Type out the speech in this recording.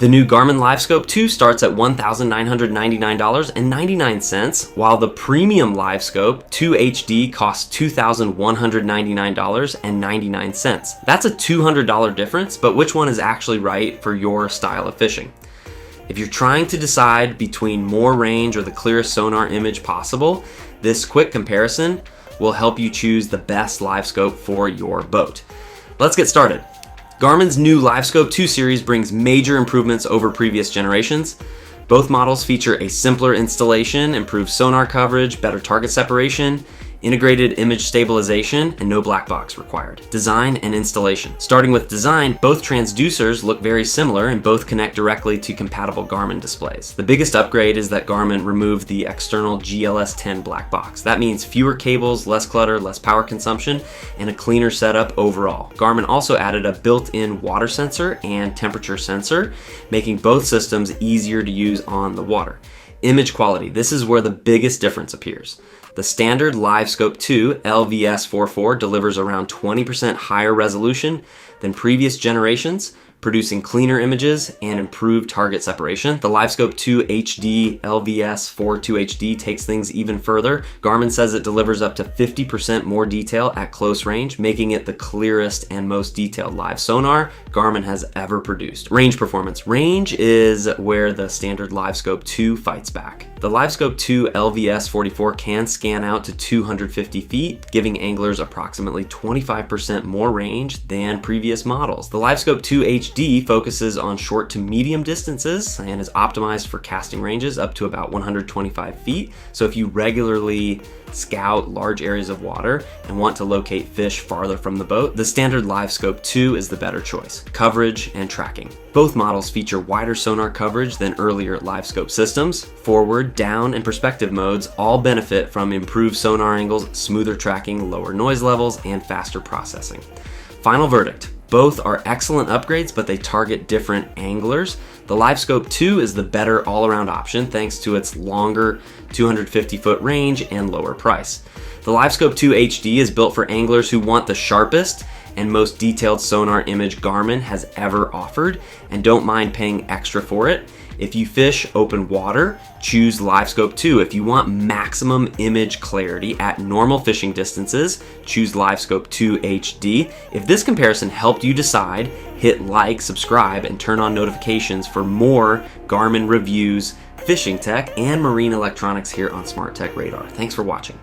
The new Garmin LiveScope 2 starts at $1,999.99, while the premium LiveScope 2 HD costs $2,199.99. That's a $200 difference, but which one is actually right for your style of fishing? If you're trying to decide between more range or the clearest sonar image possible, this quick comparison will help you choose the best LiveScope for your boat. Let's get started. Garmin's new LiveScope 2 series brings major improvements over previous generations. Both models feature a simpler installation, improved sonar coverage, better target separation, integrated image stabilization, and no black box required. Design and installation. Starting with design, both transducers look very similar and both connect directly to compatible Garmin displays. The biggest upgrade is that Garmin removed the external GLS-10 black box. That means fewer cables, less clutter, less power consumption, and a cleaner setup overall. Garmin also added a built-in water sensor and temperature sensor, making both systems easier to use on the water. Image quality. This is where the biggest difference appears. The standard LiveScope 2 LVS44 delivers around 20% higher resolution than previous generations, producing cleaner images and improved target separation. The LiveScope 2 HD LVS42 HD takes things even further. Garmin says it delivers up to 50% more detail at close range, making it the clearest and most detailed live sonar Garmin has ever produced. Range performance. Range is where the standard LiveScope 2 fights back. The LiveScope 2 LVS44 can scan out to 250 feet, giving anglers approximately 25% more range than previous models. The LiveScope 2 HD focuses on short to medium distances and is optimized for casting ranges up to about 125 feet. So if you regularly scout large areas of water and want to locate fish farther from the boat, the standard LiveScope 2 is the better choice. Coverage and tracking. Both models feature wider sonar coverage than earlier LiveScope systems. Forward, down, and perspective modes all benefit from improved sonar angles, smoother tracking, lower noise levels, and faster processing. Final verdict. Both are excellent upgrades, but they target different anglers. The LiveScope 2 is the better all-around option thanks to its longer 250-foot range and lower price. The LiveScope 2 HD is built for anglers who want the sharpest and most detailed sonar image Garmin has ever offered and don't mind paying extra for it. If you fish open water, choose LiveScope 2. If you want maximum image clarity at normal fishing distances, choose LiveScope 2 HD. If this comparison helped you decide, hit like, subscribe, and turn on notifications for more Garmin reviews, fishing tech, and marine electronics here on Smart Tech Radar. Thanks for watching.